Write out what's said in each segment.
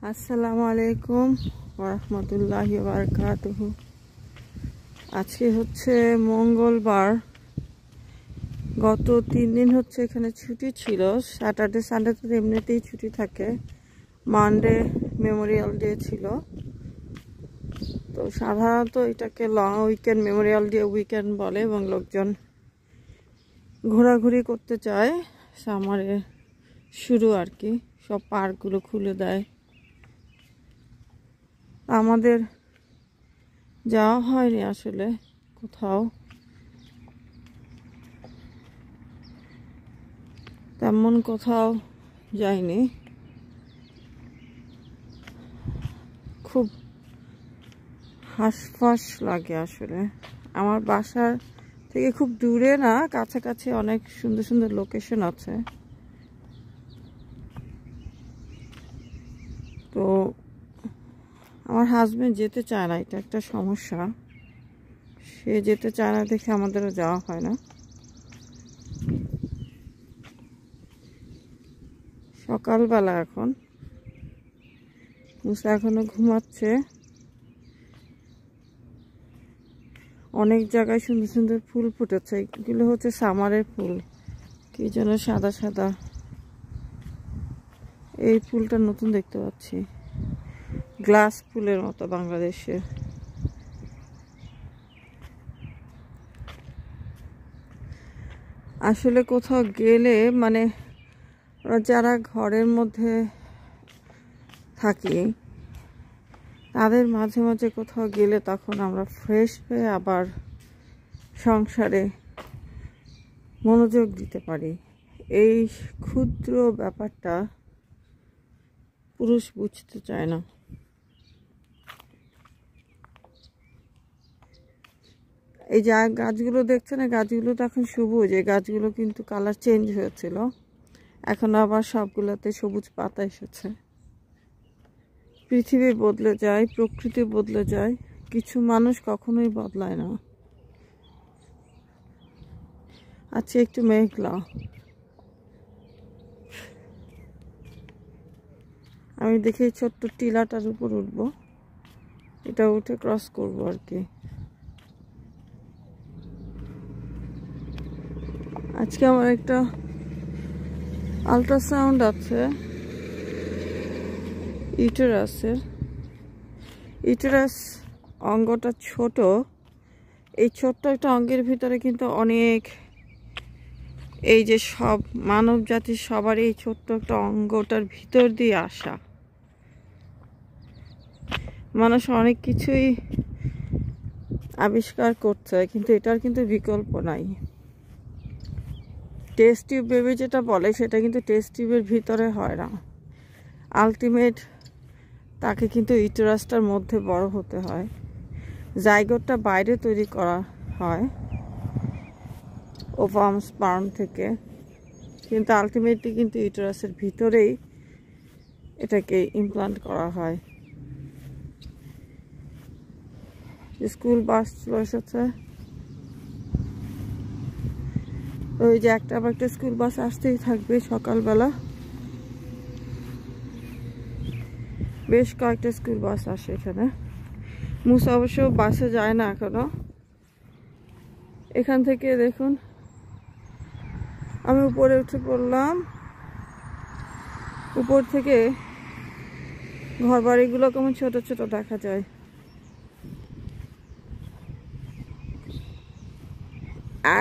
আসসালামু আলাইকুম ওয়া রাহমাতুল্লাহি ওয়া বারাকাতুহু। আজকে হচ্ছে মঙ্গলবার। গত 3 দিন হচ্ছে এখানে ছুটি ছিল। স্যাটারডে সানডে তো এমনিতেই ছুটি থাকে। মানডে মেমোরিয়াল ডে ছিল, তো সাধারণত এটাকে long weekend, Memorial day weekend বলে এবং লোকজন ঘোরাঘুরি করতে চায়। সামারে শুরু আর কি, সব পার্কগুলো খুলে দেয়। আমাদের যাওয়া হয়নি আসলে কোথাও, তেমন কোথাও যাইনি। খুব হাঁসফাঁস লাগে আসলে। আমার বাসার থেকে খুব দূরে না, কাছাকাছি অনেক সুন্দর সুন্দর লোকেশন আছে। তো আমার হাজবেন্ড যেতে চায় না, এটা একটা সমস্যা। সে যেতে চায় না দেখে আমাদেরও যাওয়া হয় না। সকালবেলা এখন, মুসা এখনো ঘুমাচ্ছে। অনেক জায়গায় সুন্দর সুন্দর ফুল ফুটেছে। এগুলো হচ্ছে সামারের ফুল, কি যেন সাদা সাদা। এই ফুলটা নতুন দেখতে পাচ্ছি, গ্লাস ফুলের মতো বাংলাদেশের। আসলে কোথাও গেলে মানে যারা ঘরের মধ্যে থাকি তাদের মাঝে মাঝে কোথাও গেলে তখন আমরা ফ্রেশ হয়ে আবার সংসারে মনোযোগ দিতে পারি। এই ক্ষুদ্র ব্যাপারটা পুরুষ বুঝতে চায় না। এই যে গাছগুলো দেখছেন, এই গাছগুলো তো এখন সবুজ। এই গাছগুলো কিন্তু কালার চেঞ্জ হয়েছিল, এখন আবার সবগুলোতে সবুজ পাতা এসেছে। পৃথিবী বদলে যায়, প্রকৃতি বদলে যায়, কিছু মানুষ কখনোই বদলায় না। আচ্ছা, একটু মেঘলা। আমি দেখি ছোট্ট টিলাটার উপর উঠবো, এটা উঠে ক্রস করবো আর কি। আজকে আমার একটা আল্ট্রাসাউন্ড আছে ইউটেরাসের। ইউটেরাস অঙ্গটা ছোট। এই ছোট্ট একটা অঙ্গের ভিতরে কিন্তু অনেক, এই যে সব মানব জাতির সবার এই ছোট্ট একটা অঙ্গটার ভিতর দিয়ে আসা। মানুষ অনেক কিছুই আবিষ্কার করছে, কিন্তু এটার কিন্তু বিকল্প নাই। টেস্ট টিউব বেবি যেটা বলে সেটা কিন্তু টেস্ট টিউবের ভিতরে হয় না। আলটিমেট তাকে কিন্তু ইউটেরাসটার মধ্যে বড় হতে হয়। জাইগোটটা বাইরে তৈরি করা হয় ওভাম স্পার্ম থেকে, কিন্তু আলটিমেটলি কিন্তু ইউটেরাসের ভিতরেই এটাকে ইমপ্লান্ট করা হয়। স্কুল বাস চলে এসেছে। ওই যে একটা আবার একটা স্কুল বাস আসতেই থাকবে সকালবেলা। বেশ কয়েকটা স্কুল বাস আসে এখানে। মুসা অবশ্য বাসে যায় না এখনো। এখান থেকে দেখুন, আমি উপরে উঠে পড়লাম। উপর থেকে ঘর বাড়িগুলো কেমন ছোট ছোট দেখা যায়।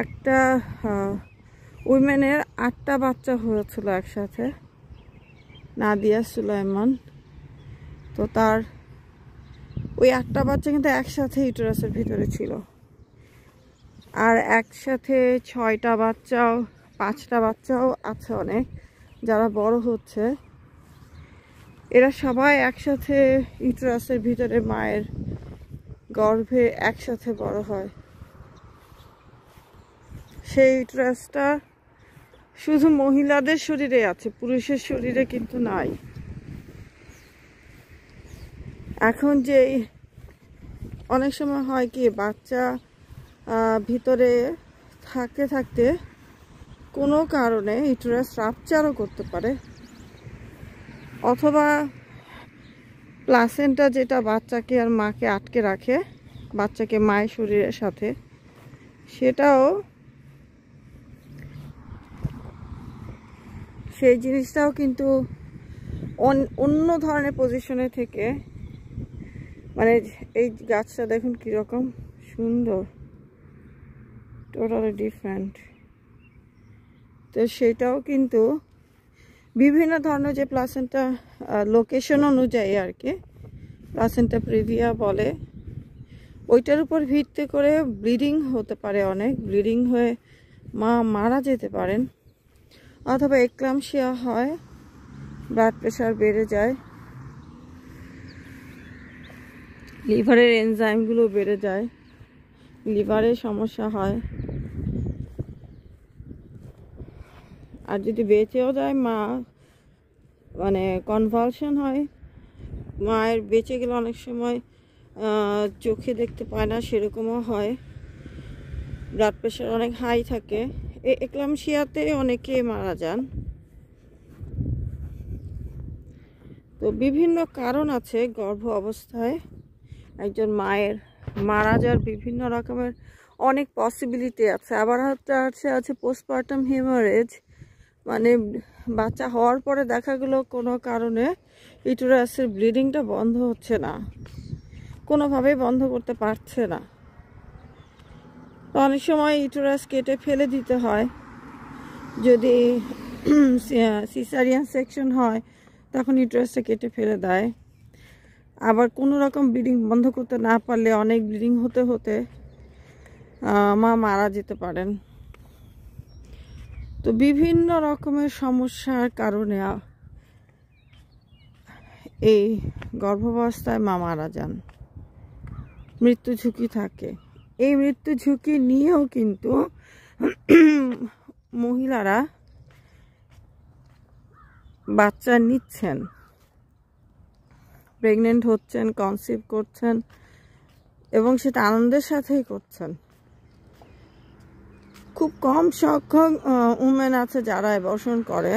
একটা উইমেনের 8টা বাচ্চা হয়েছিল একসাথে, নাদিয়া সুলাইমান। তো তার ওই 8টা বাচ্চা কিন্তু একসাথে ইউটেরাসের ভিতরে ছিল। আর একসাথে 6টা বাচ্চাও, 5টা বাচ্চাও আছে অনেক যারা বড় হচ্ছে। এরা সবাই একসাথে ইউটেরাসের ভিতরে মায়ের গর্ভে একসাথে বড় হয়। সেই ইউটেরাসটা শুধু মহিলাদের শরীরে আছে, পুরুষের শরীরে কিন্তু নাই। এখন যে অনেক সময় হয় কি, বাচ্চা ভিতরে থাকতে থাকতে কোনো কারণে ইউটেরাস রাপচারও করতে পারে, অথবা প্লাসেন্টা যেটা বাচ্চাকে আর মাকে আটকে রাখে, বাচ্চাকে মায়ের শরীরের সাথে, সেই জিনিসটাও কিন্তু অন্য ধরনের পজিশনে থেকে, মানে এই গাছটা দেখুন কীরকম সুন্দর, টোটালি ডিফারেন্ট। তো সেটাও কিন্তু বিভিন্ন ধরনের যে প্লাসেন্টা লোকেশন অনুযায়ী আর কি, প্লাসেন্টা প্রিভিয়া বলে, ওইটার উপর ভিত্তি করে ব্লিডিং হতে পারে, অনেক ব্লিডিং হয়ে মা মারা যেতে পারেন, অথবা এক্লাম্পসিয়া হয়, ব্লাড প্রেশার বেড়ে যায়, লিভারের এনজাইমগুলো বেড়ে যায়, লিভারের সমস্যা হয়। আর যদি বেঁচেও যায় মা, মানে কনভালশন হয়, মায়ের বেঁচে গেলে অনেক সময় চোখে দেখতে পায় না, সেরকমও হয়। ব্লাড প্রেশার অনেক হাই থাকে, এক্লাম্পসিয়াতে অনেকে মারা যান। তো বিভিন্ন কারণ আছে গর্ভ অবস্থায় একজন মায়ের মারা যাওয়ার, বিভিন্ন রকমের অনেক পসিবিলিটি আছে। আবার আছে পোস্টপার্টাম হেমারেজ, মানে বাচ্চা হওয়ার পরে দেখা গেলো কোনো কারণে ইউটেরাসের ব্লিডিংটা বন্ধ হচ্ছে না, কোনোভাবেই বন্ধ করতে পারছে না। তো অনেক সময় ইউটেরাস কেটে ফেলে দিতে হয়, যদি সিজারিয়ান সেকশন হয় তখন ইউটেরাসটা কেটে ফেলে দেয়। আবার কোনো রকম ব্লিডিং বন্ধ করতে না পারলে অনেক ব্লিডিং হতে হতে মা মারা যেতে পারেন। তো বিভিন্ন রকমের সমস্যার কারণে এই গর্ভাবস্থায় মা মারা যান, মৃত্যু ঝুঁকি থাকে। এই মৃত্যু ঝুঁকি নিয়েও কিন্তু মহিলারা বাচ্চা নিচ্ছেন, প্রেগনেন্ট হচ্ছেন, কনসিভ করছেন, এবং সেটা আনন্দের সাথেই করছেন। খুব কম সংখ্যক উমেন আছে যারা অ্যাবর্শন করে,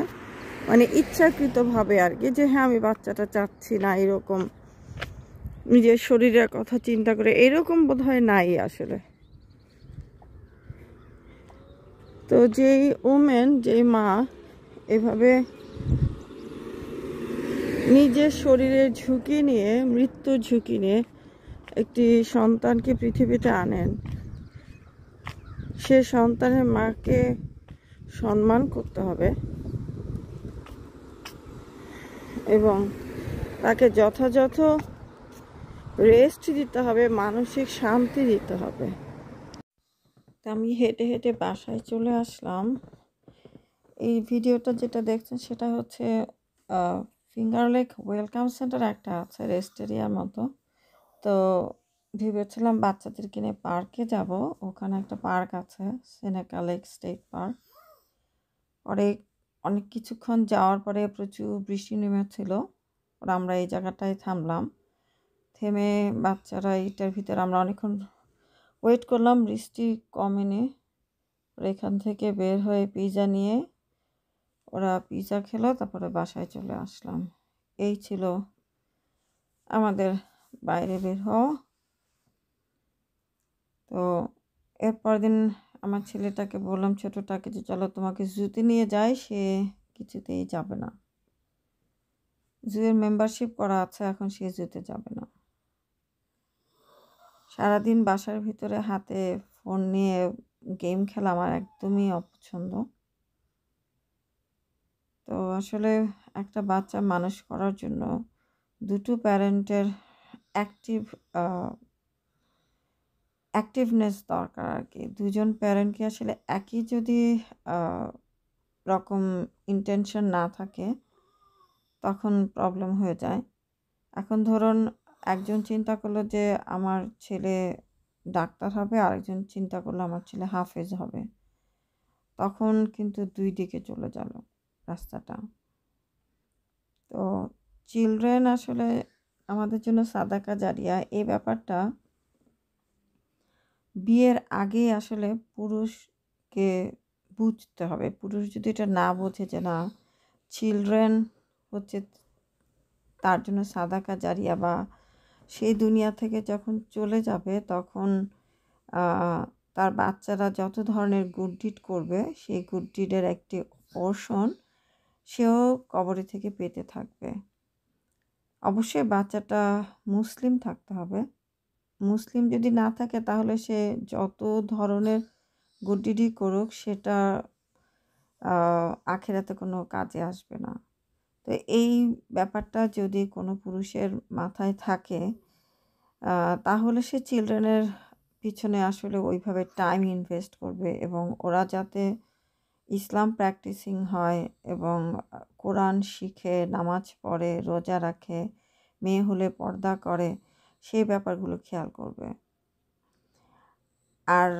মানে ইচ্ছাকৃতভাবে আর কি, যে হ্যাঁ আমি বাচ্চাটা চাচ্ছি না, এরকম নিজের শরীরের কথা চিন্তা করে, এরকম বোধহয় নাই আসলে। তো যেই উমেন, যেই মা এভাবে নিজের শরীরের ঝুঁকি নিয়ে, মৃত্যুর ঝুঁকি নিয়ে একটি সন্তানকে পৃথিবীতে আনেন, সে সন্তানের মাকে সম্মান করতে হবে এবং তাকে যথাযথ রেস্ট দিতে হবে, মানসিক শান্তি দিতে হবে। আমি হেঁটে হেঁটে বাসায় চলে আসলাম। এই ভিডিওটা যেটা দেখছেন সেটা হচ্ছে ফিঙ্গার লেক ওয়েলকাম সেন্টার একটা আছে, রেস্ট এরিয়ার মতো। তো ভেবেছিলাম বাচ্চাদেরকে নিয়ে পার্কে যাব, ওখানে একটা পার্ক আছে, সেনেকা লেক স্টেট পার্ক। পরে অনেক কিছুক্ষণ যাওয়ার পরে প্রচুর বৃষ্টি নেমেছিল, ওরা আমরা এই জায়গাটায় থামলাম, থেমে বাচ্চারা এটার ভিতরে আমরা অনেকক্ষণ ওয়েট করলাম, বৃষ্টি কমেনি। এখান থেকে বের হয়ে পিৎজা নিয়ে ওরা পিৎজা খেলো, তারপরে বাসায় চলে আসলাম। এই ছিল আমাদের বাইরে বের হওয়া। তো এরপর দিন আমার ছেলেটাকে বললাম, ছোটোটাকে, যে চলো তোমাকে জুতে নিয়ে যাই, সে কিছুতেই যাবে না। জুয়ের মেম্বারশিপ করা আছে, এখন সে জুতে যাবে না। সারাদিন বাসার ভিতরে হাতে ফোন নিয়ে গেম খেলা আমার একদমই অপছন্দ। তো আসলে একটা বাচ্চা মানুষ করার জন্য দুটো প্যারেন্টের অ্যাক্টিভনেস দরকার আর কি। দুজন প্যারেন্টকে আসলে একই যদি রকম ইন্টেনশন না থাকে তখন প্রবলেম হয়ে যায়। এখন ধরুন একজন চিন্তা করলো যে আমার ছেলে ডাক্তার হবে, আরেকজন চিন্তা করলো আমার ছেলে হাফেজ হবে, তখন কিন্তু দুই দিকে চলে গেল রাস্তাটা। তো চিলড্রেন আসলে আমাদের জন্য সাদাকা জারিয়া, এই ব্যাপারটা বিয়ের আগে আসলে পুরুষকে বুঝতে হবে। পুরুষ যদি এটা না বোঝে যে না, চিলড্রেন হচ্ছে তার জন্য সাদাকা জারিয়া, বা সেই দুনিয়া থেকে যখন চলে যাবে তখন তার বাচ্চারা যত ধরনের গুড ডিড করবে সেই গুড ডিডের একটি পোর্শন সেও কবরে থেকে পেতে থাকবে। অবশ্যই বাচ্চাটা মুসলিম থাকতে হবে। মুসলিম যদি না থাকে তাহলে সে যত ধরনের গুড ডিডই করুক সেটা আখিরাতে কোনো কাজে আসবে না। তো এই ব্যাপারটা যদি কোনো পুরুষের মাথায় থাকে তাহলে সে চিলড্রেনের পিছনে আসলে ওইভাবে টাইম ইনভেস্ট করবে, এবং ওরা যাতে ইসলাম প্র্যাকটিসিং হয় এবং কোরআন শিখে, নামাজ পড়ে, রোজা রাখে, মেয়ে হলে পর্দা করে, সেই ব্যাপারগুলো খেয়াল করবে। আর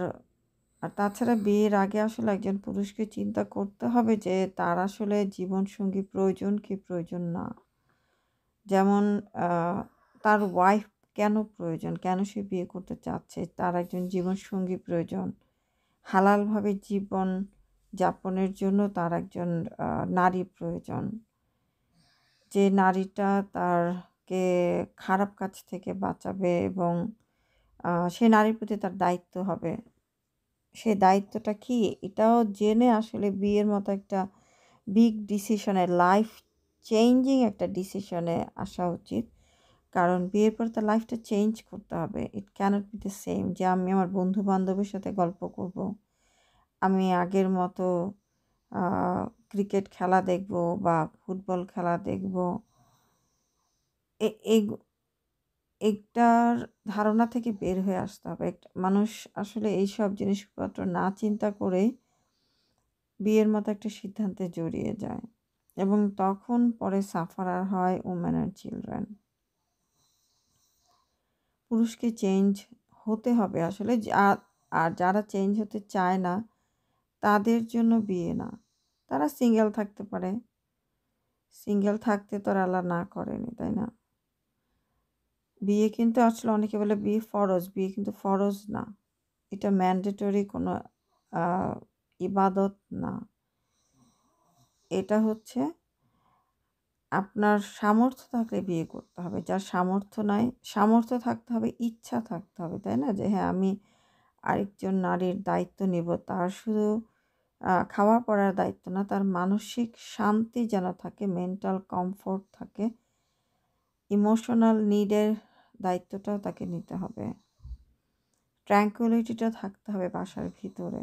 তাছাড়া বিয়ের আগে আসলে একজন পুরুষকে চিন্তা করতে হবে যে তার আসলে জীবনসঙ্গী প্রয়োজন কি প্রয়োজন না। যেমন তার ওয়াইফ কেন প্রয়োজন, কেন সে বিয়ে করতে চাচ্ছে, তার একজন জীবনসঙ্গী প্রয়োজন। হালালভাবে জীবন যাপনের জন্য তার একজন নারী প্রয়োজন, যে নারীটা তারকে খারাপ কাজ থেকে বাঁচাবে এবং সে নারীর প্রতি তার দায়িত্ব হবে। সে দায়িত্বটা কি এটাও জেনে আসলে বিয়ের মতো একটা বিগ ডিসিশনে, লাইফ চেঞ্জিং একটা ডিসিশনে আসা উচিত। কারণ বিয়ের পর তার লাইফটা চেঞ্জ করতে হবে। ইট ক্যানট বি দ্য সেম যে আমি আমার বন্ধু বান্ধবের সাথে গল্প করব, আমি আগের মতো ক্রিকেট খেলা দেখব বা ফুটবল খেলা দেখব। একটার ধারণা থেকে বের হয়ে আসতে হবে। মানুষ আসলে এইসব জিনিসপত্র না চিন্তা করে বিয়ের মতো একটা সিদ্ধান্তে জড়িয়ে যায়, এবং তখন পরে সাফারার হয় উমেন অ্যান্ড চিলড্রেন। পুরুষকে চেঞ্জ হতে হবে আসলে। আর যারা চেঞ্জ হতে চায় না তাদের জন্য বিয়ে না, তারা সিঙ্গেল থাকতে পারে। সিঙ্গেল থাকতে তো আর আল্লাহ না করেনি, তাই না? বিয়ে কিন্তু আসলে অনেকে বলে বিয়ে ফরজ, বিয়ে কিন্তু ফরজ না। এটা ম্যান্ডেটরি কোনো ইবাদত না। এটা হচ্ছে আপনার সামর্থ্য থাকলে বিয়ে করতে হবে। যার সামর্থ্য নাই, সামর্থ্য থাকতে হবে, ইচ্ছা থাকতে হবে, তাই না? যে হ্যাঁ আমি আরেকজন নারীর দায়িত্ব নেব। তার শুধু খাওয়া পড়ার দায়িত্ব না, তার মানসিক শান্তি যেন থাকে, মেন্টাল কমফোর্ট থাকে, ইমোশনাল নিডের দায়িত্বটাও তাকে নিতে হবে, ট্র্যাঙ্কুইলিটিটা থাকতে হবে বাসার ভিতরে।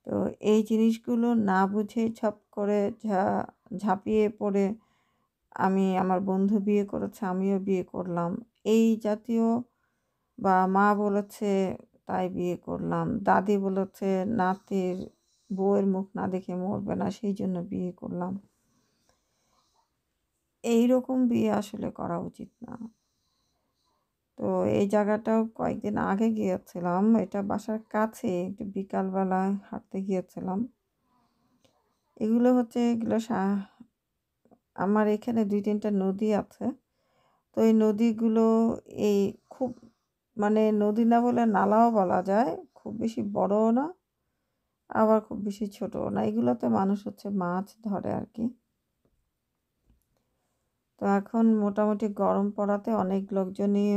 তো এই জিনিসগুলো না বুঝে ছপ করে ঝাঁপিয়ে পড়ে আমি আমার বন্ধু বিয়ে করেছে আমিও বিয়ে করলাম এই জাতীয়, বা মা বলেছে তাই বিয়ে করলাম, দাদি বলেছে নাতির বউয়ের মুখ না দেখে মরবে না সেই জন্য বিয়ে করলাম, এই রকম বিয়ে আসলে করা উচিত না। তো এই জায়গাটাও কয়েকদিন আগে গিয়েছিলাম, এটা বাসার কাছে, একটু বিকালবেলায় হাঁটতে গিয়েছিলাম। এগুলো আমার এখানে 2-3টা নদী আছে। তো এই নদীগুলো এই খুব মানে নদী না বলে নালাও বলা যায়, খুব বেশি বড়ও না আবার খুব বেশি ছোটও না। এগুলোতে মানুষ মাছ ধরে আর কি। তো এখন মোটামুটি গরম পড়াতে অনেক লোকজনই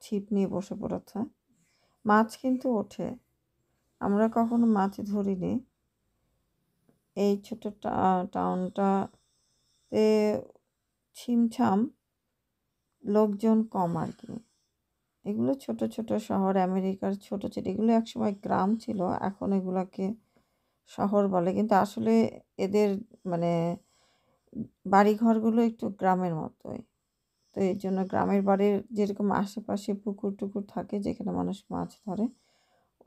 ছিপ নিয়ে বসে পড়েছে। মাছ কিন্তু ওঠে, আমরা কখনো মাছ ধরিনি। এই ছোট টাউনটাতে ছিমছাম, লোকজন কম আর কি। এগুলো ছোট ছোট শহর, আমেরিকার ছোট ছোট, এগুলো একসময় গ্রাম ছিল, এখন এগুলোকে শহর বলে। কিন্তু আসলে এদের মানে বাড়িঘরগুলো একটু গ্রামের মতোই। তো এই জন্য গ্রামের বাড়ির যেরকম আশেপাশে পুকুর টুকুর থাকে যেখানে মানুষ মাছ ধরে,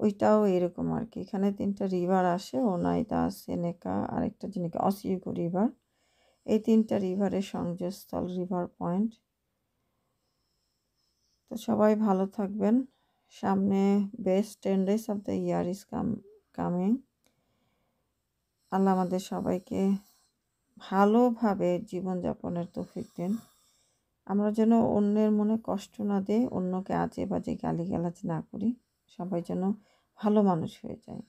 ওইটাও এরকম আর কি। এখানে 3টা রিভার আসে, ওনাইদা, সেনেকা, আরেকটা যিনি অসিউগো রিভার। এই 3টা রিভারের সংযোগস্থল রিভার পয়েন্ট। তো সবাই ভালো থাকবেন। সামনে best 10 days of the year is coming. আল্লাহ আমাদের সবাইকে ভালোভাবে জীবনযাপনের তৌফিক দিন। আমরা যেন অন্যের মনে কষ্ট না দিই, অন্যকে আজে বাজে গালিগালাজ না করি, সবাই যেন ভালো মানুষ হয়ে যায়।